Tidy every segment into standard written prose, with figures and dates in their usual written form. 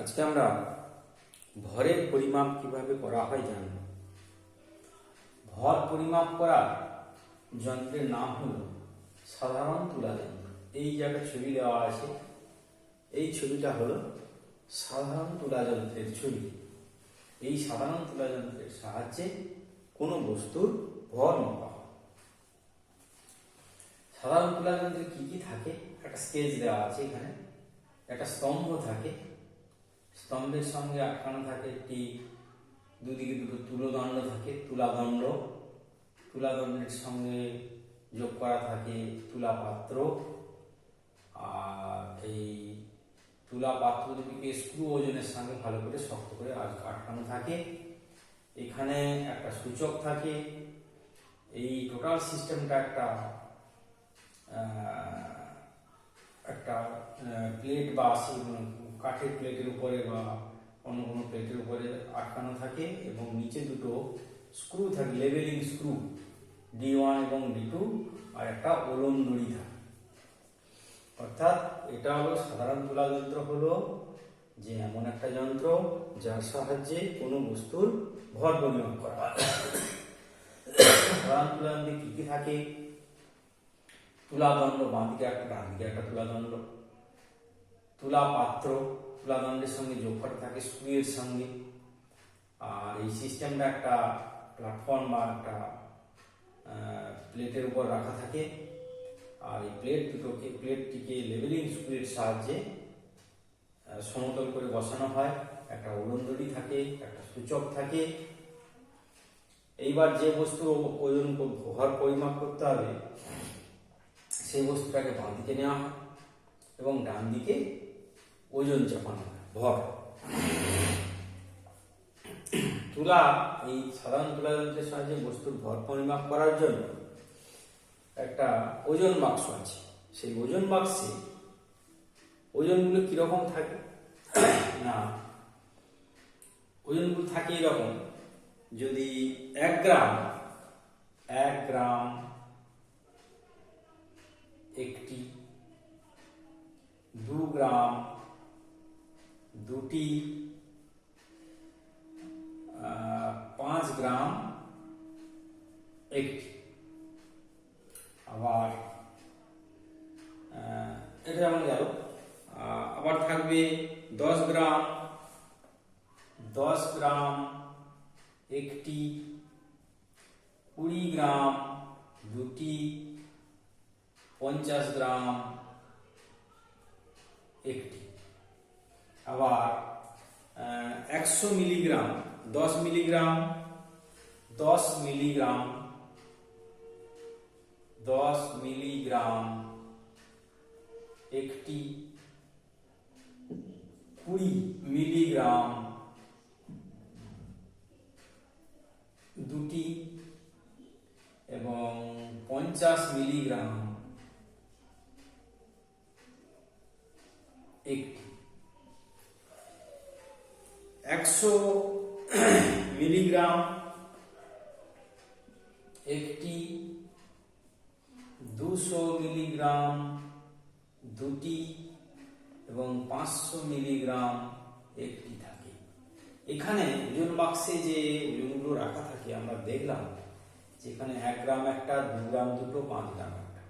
আজকে আমরা ভরের পরিমাপ কিভাবে করা হয় জানব। ভর পরিমাপ করার যন্ত্রের নাম হল সাধারণ তুলা যন্ত্র। এই যে একটা ছবি দেওয়া আছে, এই ছবিটা হলো সাধারণ তুলা যন্ত্রের ছবি। এই সাধারণ তুলা যন্ত্রের সাহায্যে কোনো বস্তুর ভর মাপা হয়। সাধারণ তুলা যন্ত্রে কি কি থাকে একটা স্কেচ দেওয়া আছে। এখানে একটা স্তম্ভ থাকে, স্তম্ভের সঙ্গে আটকানো থাকে একটি দুদিকে দুটো তুলোদণ্ড থাকে, তুলাদণ্ড। তুলাদণ্ডের সঙ্গে যোগ করা থাকে তুলা পাত্র। আর এই তুলা পাত্র দুটিকে স্ক্রু ওজনের সঙ্গে ভালো করে শক্ত করে আটকানো থাকে। এখানে একটা সূচক থাকে। এই টোটাল সিস্টেমটা একটা প্লেট বা কাঠের প্লেটের উপরে বা অন্য কোনো প্লেটের উপরে আটকানো থাকে এবং নিচে দুটো স্ক্রু থাকে, লেভেলিং স্ক্রু D1 এবং D2, আর একটা ওলন দড়ি থাকে। অর্থাৎ এটা হলো সাধারণ তুলা যন্ত্র, হলো যে এমন একটা যন্ত্র যার সাহায্যে কোনো বস্তুর ভর পরিমাপ করা হয়। সাধারণ তুলা যন্ত্রে কি কি থাকে? তুলাদণ্ড, বাঁ দিকে একটা ডান দিকে একটা তুলাদণ্ড। তুলা পাত্র তুলাদণ্ডের সঙ্গে যোগ করা থাকে স্ক্রুয়ের সঙ্গে। আর এই সিস্টেমটা একটা প্ল্যাটফর্ম বা একটা প্লেটের উপর রাখা থাকে। আর এই প্লেটটিকে লেভেলিং স্ক্রুয়ের সাহায্যে সমতল করে বসানো হয়। একটা ওলন দড়ি থাকে, একটা সূচক থাকে। এইবার যে বস্তুর ওজন ভর পরিমাপ করতে হবে সেই বস্তুটাকে বাঁ দিকে নেওয়া হয় এবং ডান দিকে ওজন চাপানো হয়, ভর। এই সাধারণ তুলা যন্ত্রের সাহায্যে বস্তুর ভর পরিমাপ করার জন্য একটা ওজন বাক্স আছে। সেই ওজন বাক্সে ওজনগুলো কিরকম থাকে না, ওজনগুলো থাকে এরকম। যদি 1 গ্রাম একটি, 2 গ্রাম দুটি, 5 গ্রাম একটি। আবার এটা যেমন গেল। আবার থাকবে 10 গ্রাম একটি, 20 গ্রাম দুটি, 50 গ্রাম একটি। আবার 100 মিলিগ্রাম, 10 মিলিগ্রাম একটি, 20 মিলিগ্রাম দুটি এবং 50 মিলিগ্রাম একটি। 100 মিলিগ্রাম একটি, 200 মিলিগ্রাম দুটি এবং 500 মিলিগ্রাম একটি থাকে। এখানে ওজন বাক্সে যে ওজনগুলো রাখা থাকে আমরা দেখলাম যেখানে 1 গ্রাম একটা, 2 গ্রাম দুটো, 5 গ্রাম একটা,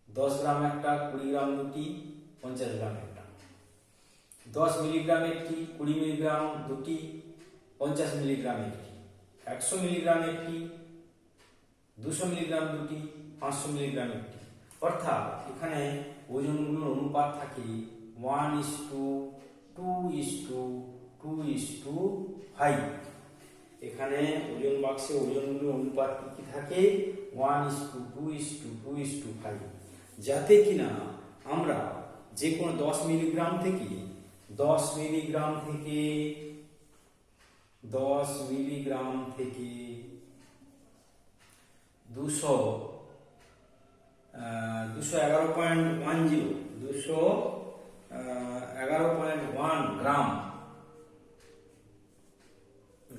10 গ্রাম একটা, 20 গ্রাম দুটি, 50 গ্রাম একটা, 10 মিলিগ্রাম একটি, 20 মিলিগ্রাম দুটি, 50 মিলিগ্রাম একটি, 100 মিলিগ্রাম একটি, 200 মিলিগ্রাম দুটি, 500 মিলিগ্রাম একটি। অর্থাৎ এখানে ওজনগুলোর অনুপাত থাকে 1:2:2:5। এখানে ওজন বাক্সে ওজনগুলোর অনুপাত কি থাকে? 1:2:2:5। যাতে কিনা আমরা যে কোনো 10 মিলিগ্রাম থেকে 211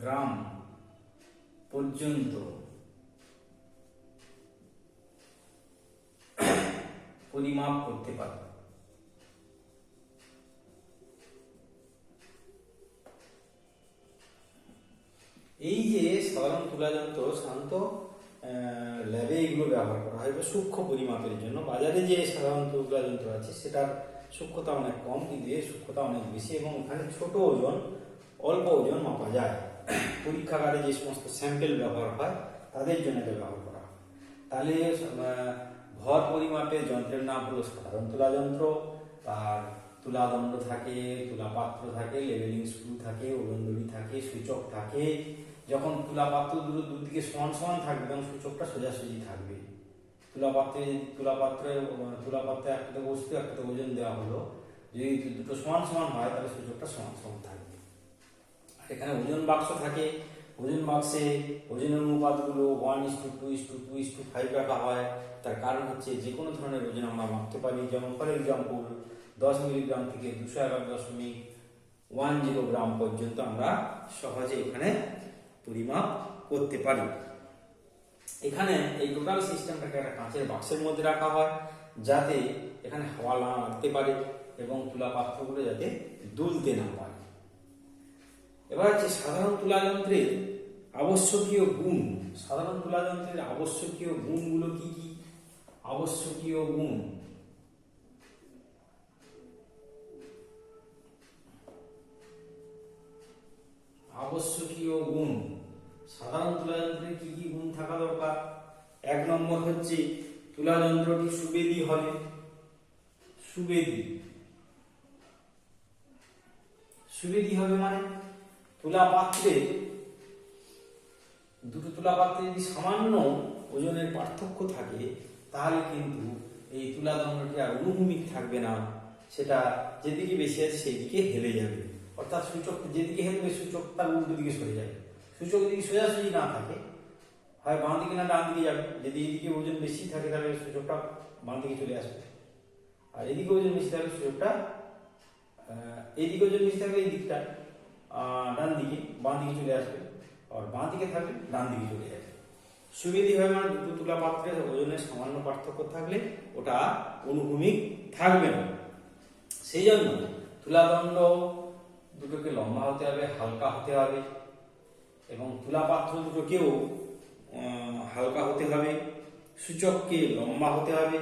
গ্রাম পর্যন্ত পরিমাপ করতে পারবে। সাধারণ তুলা যন্ত্র সাধারণত ল্যাবে এগুলো ব্যবহার করা হয় বা সূক্ষ্ম পরিমাপের জন্য। বাজারে যে সাধারণ তুলা যন্ত্র আছে সেটার সূক্ষ্মতা অনেক কম, কিন্তু এর সূক্ষ্মতা অনেক বেশি এবং এখানে ছোট ওজন, অল্প ওজন মাপা যায়। পরীক্ষাগারে যে সমস্ত স্যাম্পেল ব্যবহার হয় তাদের জন্য এটা ব্যবহার করা হয়। তাহলে ভর পরিমাপের যন্ত্রের নাম হলো সাধারণ তুলা যন্ত্র। আর তুলাদণ্ড থাকে, তুলা পাত্র থাকে, লেভেলিং স্ক্রু থাকে, ওজনদড়ি থাকে, সূচক থাকে। যখন তুলা পাত্র দুদিকে সমান সমান থাকবে তখন সূচকটা সোজাসুজি থাকবে। তুলা পাত্রে একটা বস্তু একটা ওজন দেওয়া হলো, যদি দুটো সমান সমান হয় তাহলে সূচকটা সমান সমান থাকবে। আর এখানে ওজন বাক্স থাকে, ওজন বাক্সে ওজনের অনুপাতগুলো 1:2:2:5 রাখা হয়। তার কারণ হচ্ছে যে কোনো ধরনের ওজন আমরা মাপতে পারি। যেমন ফর এক্সাম্পল 10 মিলিগ্রাম থেকে 211.10 গ্রাম পর্যন্ত আমরা সহজে এখানে পরিমাপ করতে পারি। এখানে এই টোটাল সিস্টেমটাকে একটা কাঁচের বাক্সের মধ্যে রাখা হয় যাতে এখানে হাওয়া না লাগতে পারে এবং তুলা পাত্রগুলো যাতে দুলতে না পারে। এবার হচ্ছে সাধারণ তুলা যন্ত্রের আবশ্যকীয় গুণ। সাধারণ তুলা যন্ত্রের আবশ্যকীয় গুণগুলো কি কি? আবশ্যকীয় গুণ, আবশ্যকীয় গুণ সাধারণ তুলা যন্ত্রের কি কি গুণ থাকা দরকার? 1 নম্বর হচ্ছে তুলা যন্ত্রটি সুবেদী হবে। সুবেদী হবে মানে তুলা পাত্রে, দুটো তুলা পাত্রে যদি সামান্য ওজনের পার্থক্য থাকে তাহলে কিন্তু এই তুলা দণ্ডটি আর অনুভূমিক থাকবে না, সেটা যেদিকে বেশি আছে সেই দিকে হেলে যাবে। অর্থাৎ সূচক যেদিকে হেলবে সূচক তার উল্টো দিকে সরে যাবে। সূচক যদি সোজাসুজি না থাকে, হয় বাঁ দিকে না ডান দিকে যাবে। যদি এইদিকে ওজন বেশি থাকে তাহলে সূচকটা বাঁ দিকে চলে আসবে, আর এদিকে ওজন বেশি থাকলে সূচকটা এইদিকে ওজন বেশি থাকলে এই দিকটা ডান দিকে, বাঁ দিকে চলে আসবে। আর বাঁ দিকে থাকলে ডান দিকে চলে যাবে। সুবেদী হয় মানে দুটো তুলা পাত্রের ওজনের সামান্য পার্থক্য থাকলে ওটা অনুভূমিক থাকবে না। সেই জন্য তুলাদণ্ড দুটোকে লম্বা হতে হবে, হালকা হতে হবে এবং তুলা পাত্র দুটোকেও হালকা হতে হবে, সূচককে লম্বা হতে হবে।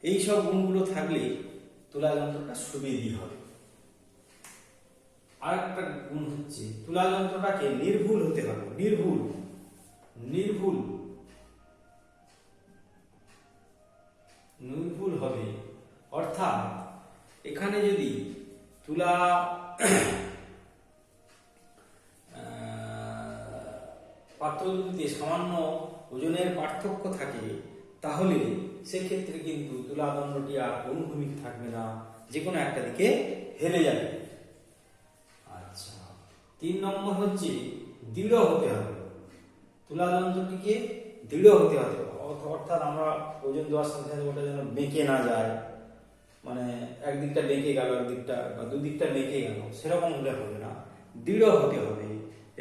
এই সব গুণগুলো থাকলে তুলা যন্ত্রটা সুবেদী হবে। আর একটা গুণ হচ্ছে তুলা যন্ত্রটাকে নির্ভুল হতে হবে। নির্ভুল হবে অর্থাৎ এখানে যদি তুলা পাত্র দুটিতে সামান্য ওজনের পার্থক্য থাকে তাহলে সেক্ষেত্রে কিন্তু তুলা দণ্ডটি আর অনুভূমিক থাকবে না, যে কোনো একটা দিকে হেলে যাবে। আচ্ছা, 3 নম্বর হচ্ছে দৃঢ় হতে হবে। তুলা যন্ত্রটিকে দৃঢ় হতে হবে, অর্থাৎ আমরা ওজন দেওয়ার সাথে সাথে ওটা যেন বেঁকে না যায়, মানে একদিকটা বেঁকে গেল, একদিকটা বা দুদিকটা বেঁকে গেল, সেরকম হলে হবে না। দৃঢ় হতে হবে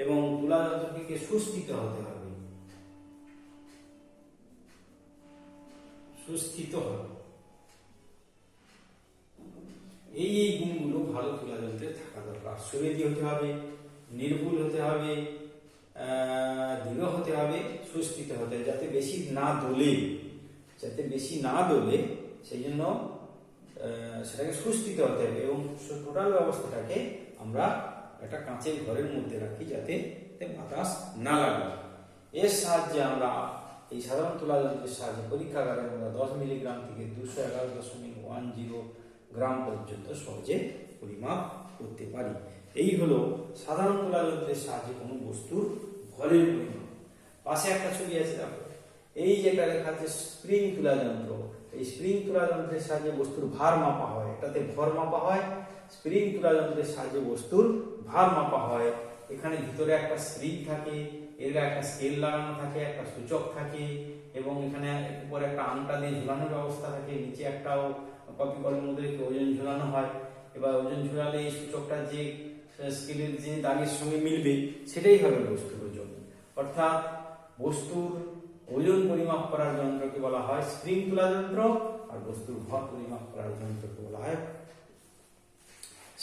এবং তুলা যন্ত্রটিকে সুস্থিত হতে হবে। এই গুণগুলো ভালো তুলা যন্ত্রে থাকা দরকার। সুবেদী হতে হবে, নির্ভুল হতে হবে, দৃঢ় হতে হবে, সুস্থিত হতে হবে, যাতে বেশি না দোলে, সেই জন্য সেটাকে সুস্থিত হতে হবে এবং টোটাল ব্যবস্থাটাকে আমরা একটা কাঁচের ঘরের মধ্যে রাখি যাতে বাতাস না লাগে। এর সাহায্যে আমরা এই সাধারণ তুলা যন্ত্রের সাহায্যে পরীক্ষাগারে আমরা 10 মিলিগ্রাম থেকে 211.10 গ্রাম পর্যন্ত সহজে পরিমাপ করতে পারি। এই হলো সাধারণ তুলা যন্ত্রের সাহায্যে কোনো বস্তুর ভরের পরিমাপ। পাশে একটা ছবি আছে, দেখো, এই যেটা লেখা আছে স্প্রিং তুলা যন্ত্র। এই স্প্রিং তুলা যন্ত্রের সাহায্যে বস্তুর ভার মাপা হয়, এটাতে ভর মাপা হয়। স্প্রিং তুলা যন্ত্রের সাহায্যে বস্তুর ভার মাপা হয়। এখানে ভিতরে একটা স্প্রিং থাকে, এর একটা স্কেল লাগানো থাকে, একটা সূচক থাকে এবং এখানে উপরে একটা আংটা দিয়ে ঝুলানোর ব্যবস্থা থাকে, নিচে একটাও কপি কলের মধ্যে ওজন ঝুলানো হয়। এবার ওজন ঝুলালে এই সূচকটা যে স্কেলের যে দাগের সঙ্গে মিলবে সেটাই হবে বস্তুর ওজন। অর্থাৎ বস্তুর ওজন পরিমাপ করার যন্ত্রকে বলা হয় স্প্রিং তুলা যন্ত্র, আর বস্তুর ভর পরিমাপ করার যন্ত্রকে বলা হয়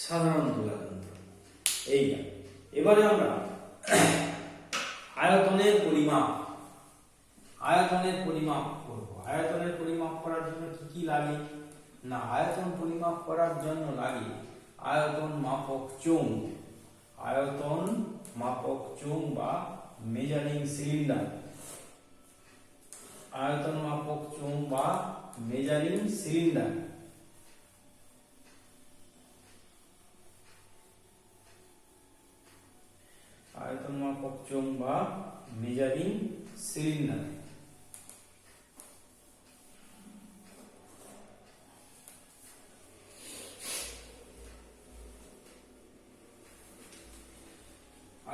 সাধারণ তুলা যন্ত্র। এইটা এবারে আমরা আয়তনের পরিমাপ, আয়তনের পরিমাপ করব। আয়তনের পরিমাপ করার জন্য কি কি লাগে না, আয়তন পরিমাপ করার জন্য লাগে আয়তন মাপক চোঙ, আয়তন মাপক চোঙ বা মেজারিং সিলিন্ডার, আয়তন মাপক চোঙ বা মেজারিং সিলিন্ডার। আয়তন মাপক চোঙ বা মেজারিং সিলিন্ডার।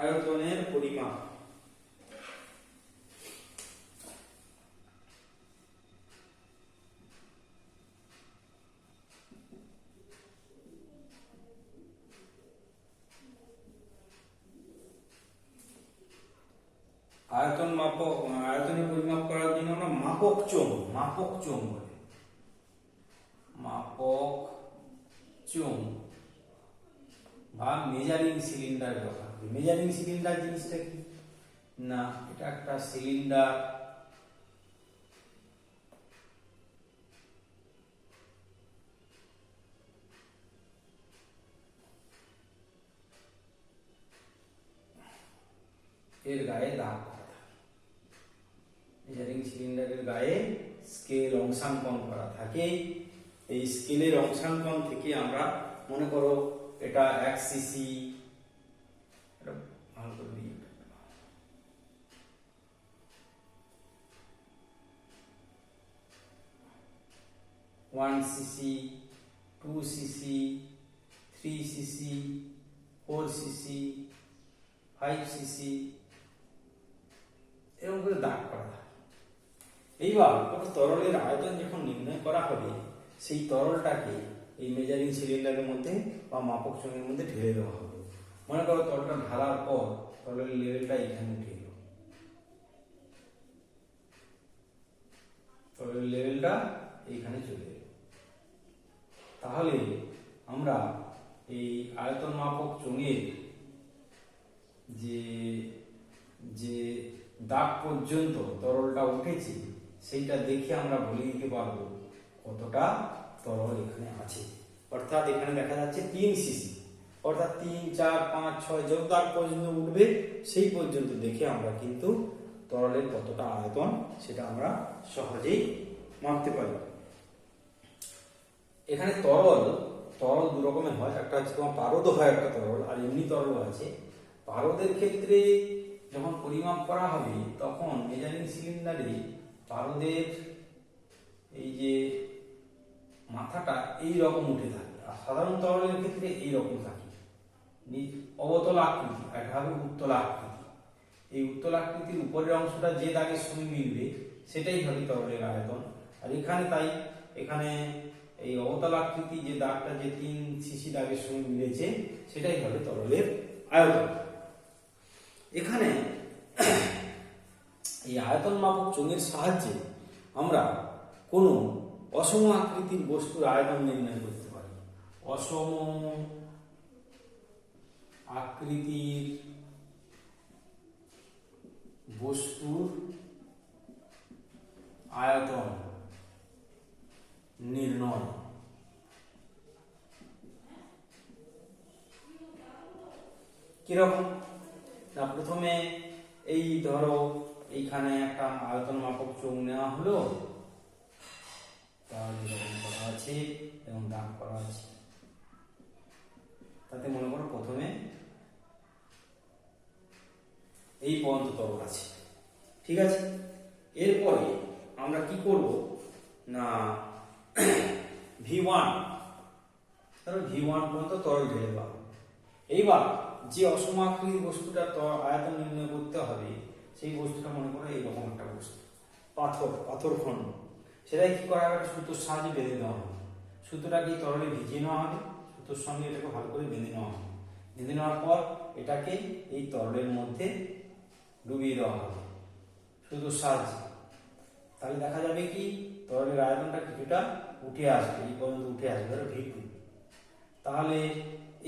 আয়তনের পরিমাপ, আয়তন মাপক, আয়তনের পরিমাপ করার জন্য আমরা মাপক চোঙ, মাপক চোঙ বলে, মাপক চোঙ বা মেজারিং সিলিন্ডার ব্যবহার করি। মেজারিং সিলিন্ডার জিনিসটা কি না, এটা একটা সিলিন্ডার, এর গায়ে দাগ করা থাকে। মেজারিং সিলিন্ডারের গায়ে স্কেল অংশাঙ্কন করা থাকে। এই স্কেলের অংশাঙ্কন থেকে আমরা মনে করো এটা 1 CC, 1 CC, 2 CC, 3 CC, 4 CC, 5 CC, এরকম করে দাগ করা থাকে। এইবার কোনো তরলের আয়তন যখন নির্ণয় করা হবে, সেই তরলটাকে এই মেজারিং সিলিন্ডারের মধ্যে বা মাপক চোঙের মধ্যে ঢেলে দেওয়া হবে। মনে করো তরলটা ঢালার পর তরলের লেভেলটা এখানে উঠে এলো, তরলের লেভেলটা এইখানে চলে এলো। তাহলে আমরা এই আয়তন মাপক চোঙের যে যে দাগ পর্যন্ত তরলটা উঠেছে সেইটা দেখে আমরা বলে দিতে পারবো কতটা তরল এখানে আছে। অর্থাৎ এখানে দেখা যাচ্ছে 3 সিসি, অর্থাৎ 3, 4, 5, 6 যত দাগ পর্যন্ত উঠবে সেই পর্যন্ত দেখে আমরা কিন্তু তরলের কতটা আয়তন সেটা আমরা সহজেই মাপতে পারি। এখানে তরল দু রকমের হয়, একটা হচ্ছে তোমার পারদ হয় একটা তরল, আর এমনি তরল আছে। পারদের ক্ষেত্রে যখন পরিমাপ করা হবে তখন মেজারিং সিলিন্ডারে পারদের এই যে মাথাটা এই রকম উঠে থাকে, আর সাধারণ তরলের ক্ষেত্রে এই রকম থাকে, অবতল আকৃতি, এটা হবে উত্তল আকৃতি। এই উত্তল আকৃতির উপরের অংশটা যে দাগের সঙ্গে মিলবে সেটাই হবে তরলের আয়তন। আর এখানে তাই এখানে এই অবতল আকৃতি যে দাগটা যে 3 সিসি দাগের সঙ্গে মিলেছে সেটাই হবে তরলের আয়তন। এখানে এই আয়তন মাপক চোঙের সাহায্যে আমরা কোনো অসম আকৃতির বস্তুর আয়তন নির্ণয় করতে পারি। অসম আকৃতির বস্তুর আয়তন নির্ণয়। কিরকম না, প্রথমে এই ধরো এইখানে একটা আয়তন মাপক চোঙ নেওয়া হলো, তার যেরকম করা আছে এবং দাগ করা আছে, তাতে মনে করো প্রথমে এই পর্যন্ত তরল আছে, ঠিক আছে। এরপরে আমরা কি করব না V1 পর্যন্ত তরল ঢেলে দেওয়া। এইবার যে অসম আকৃতির বস্তুটা আয়তন নির্ণয় করতে হবে সেই বস্তুটা মনে করো এইরকম একটা বস্তু, পাথর খণ্ড। সেটাই কি করা হবে, সুতোর সাহায্যে বেঁধে নেওয়া হবে। সুতোটাকে তরলে ভিজিয়ে নেওয়া হবে, সুতোর সঙ্গে এটাকে ভালো করে বেঁধে নেওয়া হবে। বেঁধে নেওয়ার পর এটাকে এই তরলের মধ্যে ডুবিয়ে দেওয়া হবে সুতোর সাহায্যে। তাহলে দেখা যাবে কি তরলের আয়তনটা কিছুটা উঠে আসবে, এই পর্যন্ত উঠে আসবে, ধরো V2। তাহলে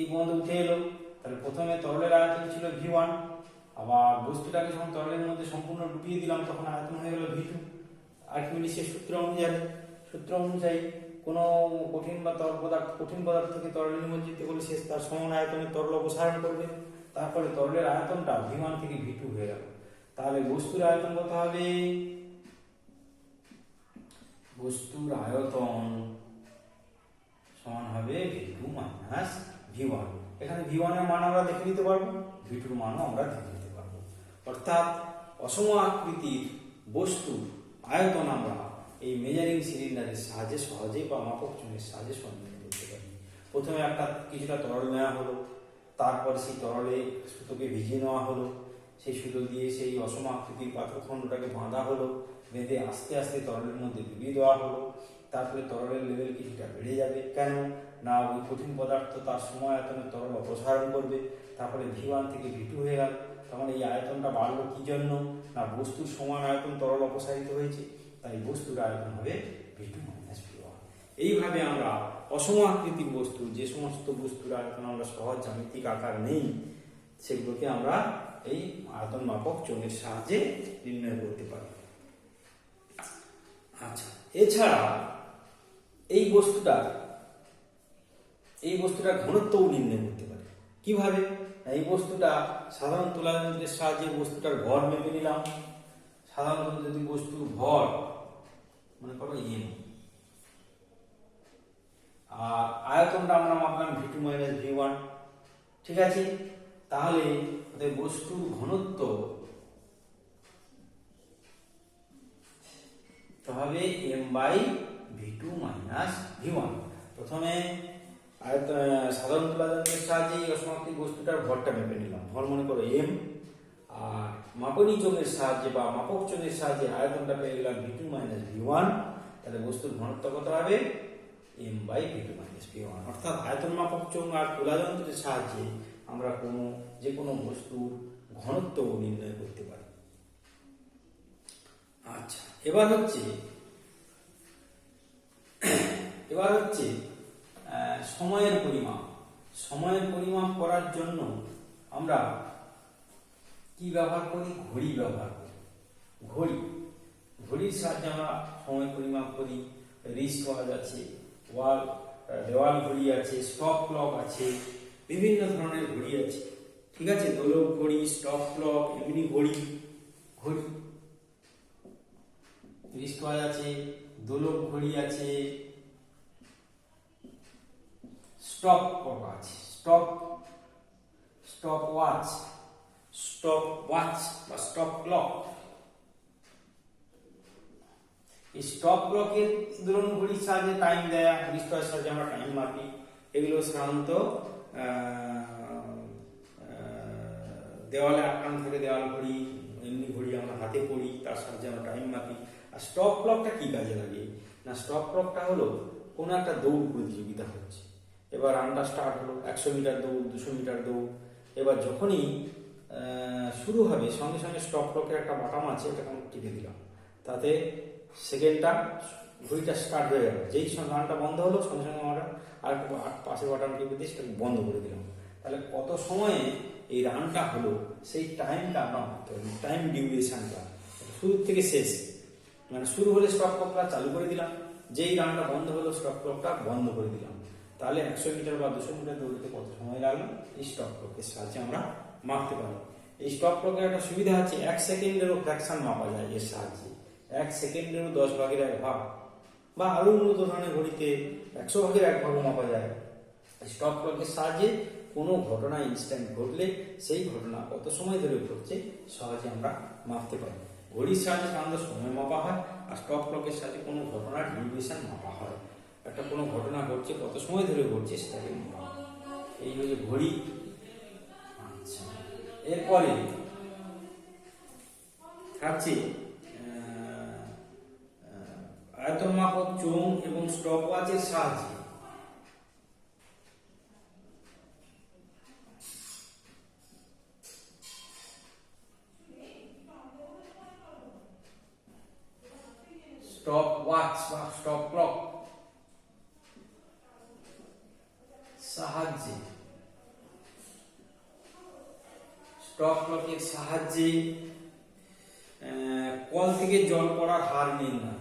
এই পর্যন্ত উঠে এলো, তাহলে প্রথমে তরলের আয়তন ছিল V1, আবার বস্তুটাকে যখন তরলের মধ্যে সম্পূর্ণ ডুবিয়ে দিলাম তখন আয়তন হয়ে গেল V2। আর্কিমিডিসের সূত্র অনুযায়ী কোনো কঠিন বা তরল পদার্থ কঠিন পদার্থ থেকে তরলে নিমজ্জিত করলে সে তার সমান আয়তনে তরল অপসারণ করবে, তারপরে তরলের আয়তনটা V1 থেকে V2 হয়ে গেল। তাহলে বস্তুর আয়তন কত হবে? বস্তুর আয়তন সমান হবে V2 মাইনাস V1। এখানে V1 এর মান আমরা দেখে নিতে পারবো, V2 এর মানও আমরা দেখে নিতে পারবো। অর্থাৎ অসম আকৃতির বস্তুর আয়তন আমরা এই মেজারিং সিলিন্ডারের সাহায্যে সহজেই বা মাপক চুনের সাহায্যে সন্ধান করতে পারি। প্রথমে কিছুটা তরল নেওয়া হলো, তারপর সেই তরলে সুতোকে ভিজিয়ে নেওয়া হলো, সেই সুতো দিয়ে সেই অসম আকৃতির পাথরখণ্ডটাকে বাঁধা হলো, বেঁধে আস্তে আস্তে তরলের মধ্যে ডুবিয়ে দেওয়া হলো। তারপরে তরলের লেভেল কিছুটা বেড়ে যাবে, কেন না ওই কঠিন পদার্থ তার সময় আয়তনে তরল অপসারণ করবে। তারপরে V1 থেকে V2 হয়ে গেল। তখন এই আয়তনটা বাড়লো কি জন্য? না বস্তুর সমান আয়তন তরল অপসারিত হয়েছে, তাই বস্তুর আয়তন হবে V2 মাইনাস V1। এইভাবে আমরা অসম আকৃতির বস্তু, যে সমস্ত বস্তুর আয়তন আমরা সহজ জ্যামিতিক আকার নেই, সেগুলোকে আমরা এই আয়তন মাপক চোঙের সাহায্যে নির্ণয় করতে পারি। আচ্ছা, এছাড়া এই বস্তুটার ঘনত্বও নির্ণয় করতে পারি। কিভাবে? এই বস্তুটা সাধারণ তুলা যন্ত্রের সাহায্যে বস্তুটার ভর মেপে নিলাম। সাধারণত যদি বস্তুর ভর মনে করো m, আর আয়তনটা আমরা মাপলাম V2 মাইনাস V1, ঠিক আছে? তাহলে বস্তুর ঘনত্ব হবে m by V2 minus V1। প্রথমে সাধারণ তুলা যন্ত্রের সাহায্যে এই অসমাকৃত বস্তুটার ভরটা মেপে নিলাম, ভর মনে করো m, আর মাপনী চোঙের সাহায্যে বা মাপক চোঙের সাহায্যে আয়তনটা পেয়ে গেলাম V2 মাইনাস V1। তাহলে বস্তুর ঘনত্ব কত হবে? m by V2 minus V1। অর্থাৎ আয়তন মাপক চোঙ আর তুলা যন্ত্রের সাহায্যে আমরা যে কোনো বস্তুর ঘনত্ব নির্ণয় করতে পারি। আচ্ছা, এবার হচ্ছে সময়ের পরিমাপ। সময়ের পরিমাপ করার জন্য আমরা কি ব্যবহার করি? ঘড়ি ব্যবহার করি। ঘড়ির সাহায্যে আমরা সময় পরিমাপ করি। রিস্ট ওয়াচ আছে, দেওয়াল ঘড়ি আছে, স্টপ ক্লক আছে, বিভিন্ন ধরনের ঘড়ি আছে, ঠিক আছে? দোলক ঘড়ি, স্টপ ক্লক, এমনি ঘড়ি, রিস্ট ওয়াচ আছে, দোলক ঘড়ি আছে, স্টপ ক্লক আছে, স্টপ ওয়াচ বা স্টপ ক্লক। এই স্টপ ক্লকের ধরুন ঘড়ির সাহায্যে টাইম দেয়া, রিস্ট ওয়াচের সাহায্যে আমরা টাইম মাপি। এগুলো সাধারণত দেওয়ালে আটকানো থাকে দেওয়াল ঘড়ি, এমনি ঘড়ি আমরা হাতে পড়ি, তার সাহায্যে আমরা টাইম মাপি। আর স্টপ ক্লকটা কি কাজে লাগে? না, স্টপ ক্লকটা হলো কোনো একটা দৌড় প্রতিযোগিতা হচ্ছে, এবার রানটা স্টার্ট হলো, 100 মিটার দৌড়, 200 মিটার দৌড়। এবার যখনই শুরু হবে সঙ্গে সঙ্গে স্টপ ক্লকের একটা বাটন আছে, এটা আমরা টিপে দিলাম, তাতে সেকেন্ডটা ঘড়িটা স্টার্ট হয়ে গেল। যেই রানটা বন্ধ হলো সঙ্গে সঙ্গে আমরা আর পাশের বাটন টিপে দিয়ে সেটাকে বন্ধ করে দিলাম। তাহলে কত সময়ে এই রানটা হলো সেই টাইমটা আমরা মাপতে হবে, টাইম ডিউরেশনটা শুরু থেকে শেষ। মানে শুরু হলে স্টপ ক্লকটা চালু করে দিলাম, যেই রানটা বন্ধ হলো স্টপ ক্লকটা বন্ধ করে দিলাম। তাহলে 100 মিটার বা 200 মিটার দৌড়তে কত সময় লাগলো এই স্টপ ক্লকের সাহায্যে আমরা মাপতে পারি। এই স্টপ ক্লকের একটা সুবিধা আছে, 1 সেকেন্ডেরও ফ্র্যাকশন মাপা যায় এর সাহায্যে। 1 সেকেন্ডেরও 10 ভাগের 1 ভাগ, বা আরো উন্নত ধরনের ঘড়িতে 100 ভাগের 1 ভাগও মাপা যায়। স্টপ ক্লকের সাহায্যে কোনো ঘটনা ইনস্ট্যান্ট ঘটলে সেই ঘটনা কত সময় ধরে ঘটছে সহজে আমরা মাপতে পারি। ঘড়ির সাহায্যে সাধারণত সময় মাপা হয়, আর স্টপ ক্লকের সাহায্যে কোনো ঘটনার ডিউরেশন মাপা হয়। একটা কোনো ঘটনা ঘটছে কত সময় ধরে ঘটছে সেটাকে মাপা হয়। এই হচ্ছে ঘড়ি। আচ্ছা, এরপরে থাকছে আয়তন মাপক চোঙ এবং স্টপ ওয়াচের সাহায্যে স্টপ ওয়াচ বা স্টপ ক্লক সাহায্যে স্টপ ক্লকের সাহায্যে কল থেকে জল পড়ার হার নির্ণয়।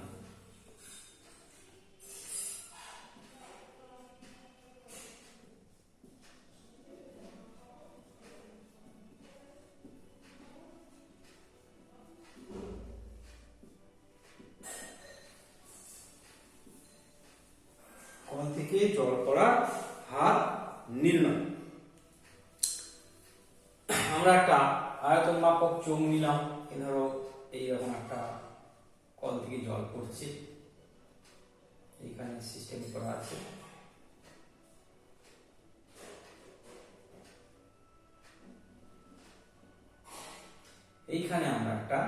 কল থেকে জল পড়ার হার নির্ণয়। আমরা একটা আয়তন মাপক চোঙ নিলাম, ধরো এইরকম একটা কল থেকে জল পড়ছে, এইখানে সিস্টেম করা আছে। এইখানে আমরা একটা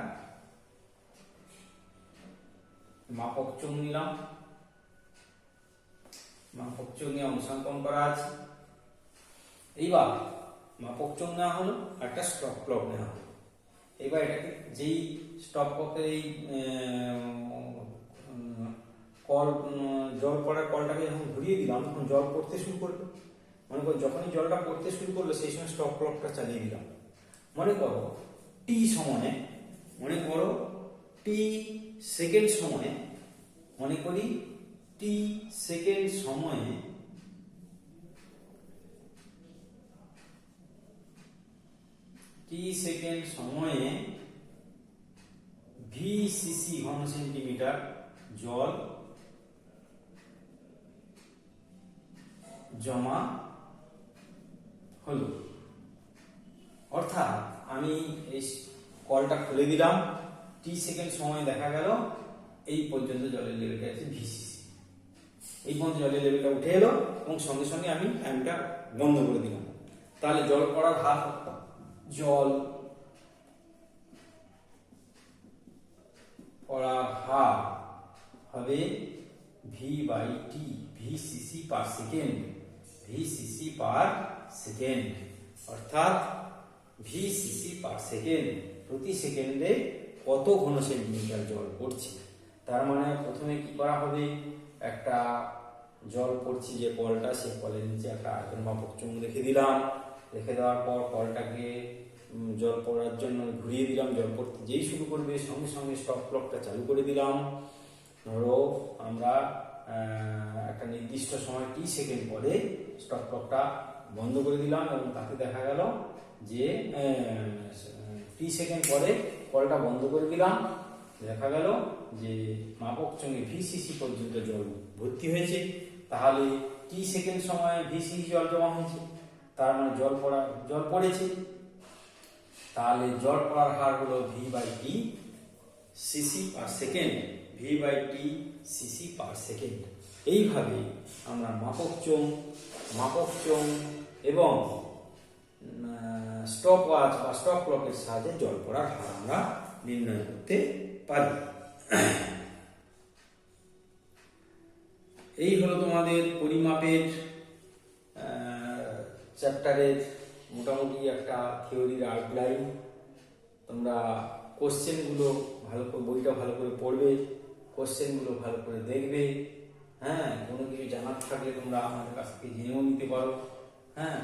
মাপক চোঙ নিলাম, মাপক চোঙে অংশাঙ্কন করা আছে। এইবার মাপক চোঙ নেওয়া হলো, একটা স্টপ ক্লক নেওয়া হলো। এবার এটাকে যেই স্টপ ক্লকের এই কল জল পড়ার কলটাকে যখন ঘুরিয়ে দিলাম তখন জল পড়তে শুরু করলো। মনে করো যখনই জলটা পড়তে শুরু করলো সেই সময় স্টপ ক্লকটা চালিয়ে দিলাম। মনে করো টি সময়ে, মনে করো টি সেকেন্ড সময়ে, মনে করি টি সেকেন্ড সময়ে ভিসিসি ঘন সেন্টিমিটার জল জমা হলো। অর্থাৎ আমি এই কলটা খুলে দিলাম, টি সেকেন্ড সময় দেখা গেল এই পর্যন্ত জলের লেভেলটা আছে ভিসিসি, এই পর্যন্ত জলের লেভেলটা উঠে এলো এবং সঙ্গে সঙ্গে আমি টাইমটা বন্ধ করে দিলাম। তাহলে জল পড়ার হার, জল পড়ার হার হবে V by T, V cc per second, V cc per second. অর্থাৎ ভিসিসি পার সেকেন্ড, প্রতি সেকেন্ডে কত ঘন সেন্টিমিটার জল পড়ছে। তার মানে প্রথমে কি করা হবে, একটা জল পড়ছে যে কলটা, সে কলের নিচে একটা আয়তন মাপক চোঙ রেখে দিলাম। রেখে দেওয়ার পর কলটাকে জল পড়ার জন্য ঘুরিয়ে দিলাম। জল পড়তে যেই শুরু করবে সঙ্গে সঙ্গে স্টপ ক্লকটা চালু করে দিলাম। ধরো আমরা একটা নির্দিষ্ট সময় টি সেকেন্ড পরে স্টপ ক্লকটা বন্ধ করে দিলাম এবং তাতে দেখা গেল যে টি সেকেন্ড পরে কলটা বন্ধ করে দিলাম, দেখা গেল যে মাপক চোঙে ভিসিসি পর্যন্ত জল ভর্তি হয়েছে। তাহলে টি সেকেন্ড সময়ে ভিসিসি জল জমা হয়েছে, তার মানে জল পড়েছে। তাহলে জল পড়ার হার হলো V by T cc per second, V by T cc per second. এইভাবে আমরা মাপক চোঙ এবং স্টপ ওয়াচ বা স্টপ ক্লকের সাহায্যে জল পড়ার হার আমরা নির্ণয় করতে পারি। এই হলো তোমাদের পরিমাপের চ্যাপ্টারের মোটামুটি একটা থিওরির আউটলাইন। তোমরা কোশ্চেনগুলো ভালো করে, বইটা ভালো করে পড়বে, কোশ্চেনগুলো ভালো করে দেখবে। হ্যাঁ, কোনো কিছু জানার থাকলে তোমরা আমাদের কাছ থেকে জেনেও নিতে পারো। হ্যাঁ,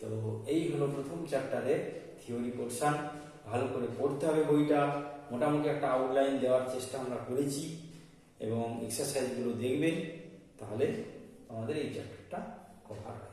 তো এই হলো প্রথম চ্যাপ্টারের থিওরি পোর্শন। ভালো করে পড়তে হবে বইটা, মোটামুটি একটা আউটলাইন দেওয়ার চেষ্টা আমরা করেছি এবং এক্সারসাইজগুলো দেখবে, তাহলে তোমাদের এই চ্যাপ্টারটা কভার হবে।